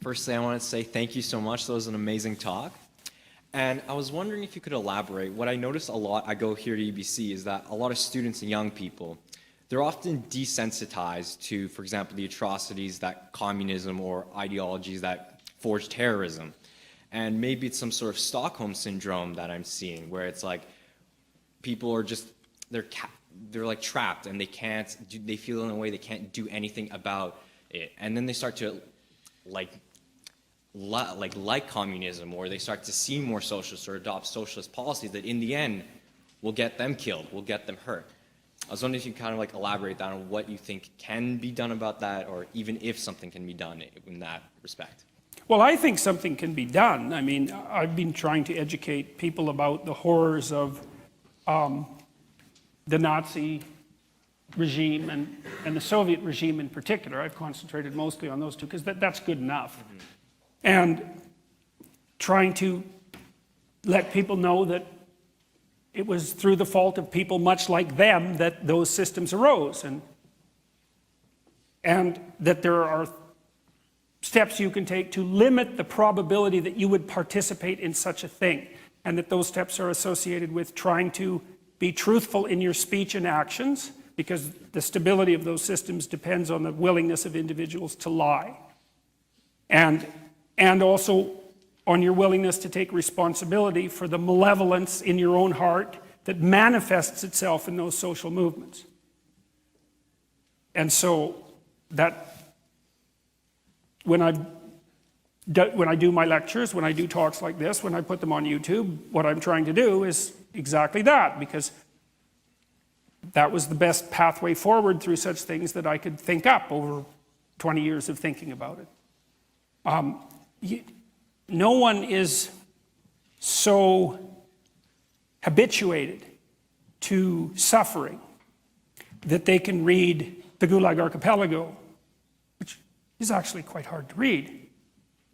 Firstly, I want to say thank you so much. That was an amazing talk. And I was wondering if you could elaborate. What I notice a lot, I go here to UBC, is that a lot of students and young people, they're often desensitized to, for example, the atrocities that communism or ideologies that forge terrorism. And maybe it's some sort of Stockholm syndrome that I'm seeing, where it's like people are just, they're like trapped and they feel in a way they can't do anything about it. And then they start to like communism, or they start to see more socialist or adopt socialist policies that in the end will get them killed, will get them hurt. I was wondering if you kind of like elaborate on what you think can be done about that, or even if something can be done in that respect. Well, I think something can be done. I mean, I've been trying to educate people about the horrors of the Nazi regime and the Soviet regime in particular. I've concentrated mostly on those two because that's good enough. Mm-hmm. And trying to let people know that it was through the fault of people much like them that those systems arose, and that there are steps you can take to limit the probability that you would participate in such a thing, and that those steps are associated with trying to be truthful in your speech and actions, because the stability of those systems depends on the willingness of individuals to lie. And also on your willingness to take responsibility for the malevolence in your own heart that manifests itself in those social movements. And so that when I do my lectures, when I do talks like this, when I put them on YouTube, what I'm trying to do is exactly that, because that was the best pathway forward through such things that I could think up over 20 years of thinking about it. No one is so habituated to suffering that they can read the Gulag Archipelago, which is actually quite hard to read,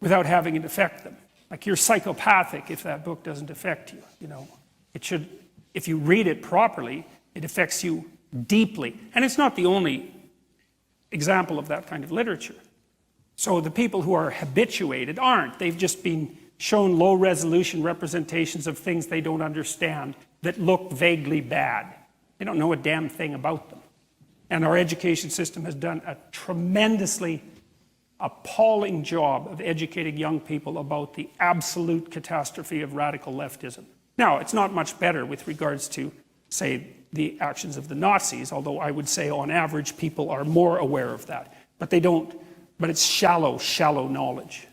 without having it affect them. Like, you're psychopathic if that book doesn't affect you, you know. It should, if you read it properly, it affects you deeply. And it's not the only example of that kind of literature. So the people who are habituated aren't. They've just been shown low-resolution representations of things they don't understand that look vaguely bad. They don't know a damn thing about them. And our education system has done a tremendously appalling job of educating young people about the absolute catastrophe of radical leftism. Now, it's not much better with regards to, say, the actions of the Nazis, although I would say on average people are more aware of that. But they don't. But it's shallow knowledge.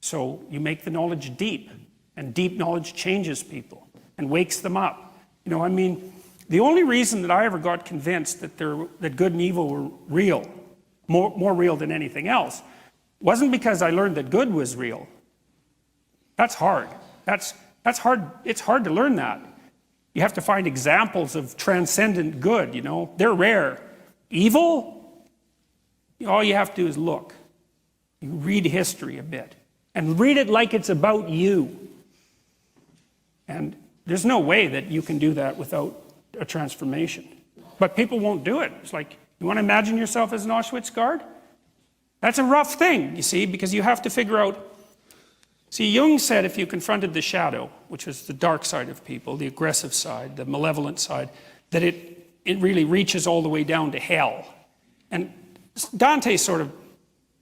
So you make the knowledge deep, and deep knowledge changes people and wakes them up. You know, I mean, the only reason that I ever got convinced that good and evil were real, more real than anything else, wasn't because I learned that good was real. That's hard. That's hard. It's hard to learn that. You have to find examples of transcendent good, you know. They're rare. Evil? All you have to do is look. You read history a bit. And read it like it's about you. And there's no way that you can do that without a transformation. But people won't do it. It's like, you want to imagine yourself as an Auschwitz guard? That's a rough thing, you see, because you have to figure out. See, Jung said if you confronted the shadow, which is the dark side of people, the aggressive side, the malevolent side, that it really reaches all the way down to hell. And Dante sort of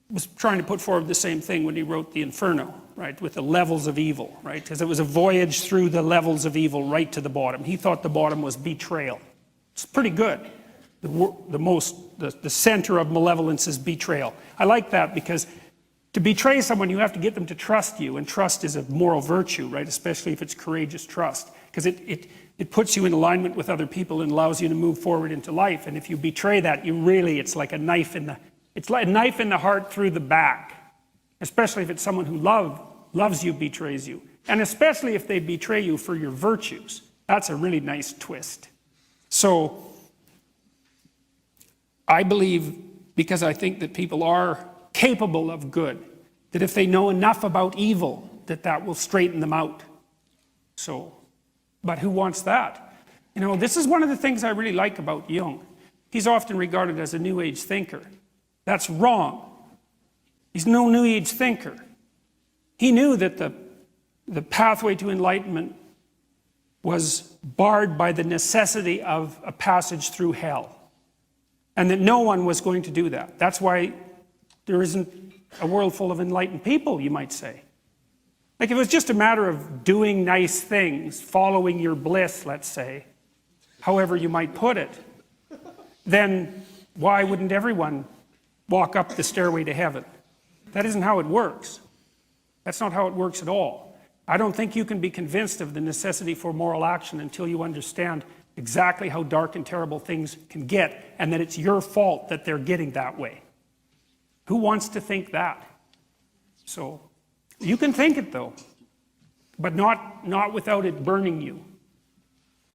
was trying to put forward the same thing when he wrote the Inferno, right, with the levels of evil, right, because it was a voyage through the levels of evil right to the bottom. He thought the bottom was betrayal. It's pretty good. The center of malevolence is betrayal. I like that because to betray someone, you have to get them to trust you, and trust is a moral virtue, right, especially if it's courageous trust, because it puts you in alignment with other people and allows you to move forward into life. And if you betray that, it's like a knife in the heart through the back. Especially if it's someone who loves you, betrays you. And especially if they betray you for your virtues. That's a really nice twist. So, I believe, because I think that people are capable of good, that if they know enough about evil, that will straighten them out. So, but who wants that? You know, this is one of the things I really like about Jung. He's often regarded as a New Age thinker. That's wrong. He's no New Age thinker. He knew that the pathway to enlightenment was barred by the necessity of a passage through hell. And that no one was going to do that. That's why there isn't a world full of enlightened people, you might say. Like if it was just a matter of doing nice things, following your bliss, let's say, however you might put it, then why wouldn't everyone walk up the stairway to heaven? That isn't how it works. That's not how it works at all. I don't think you can be convinced of the necessity for moral action until you understand exactly how dark and terrible things can get, and that it's your fault that they're getting that way. Who wants to think that? So, you can think it though, but not without it burning you.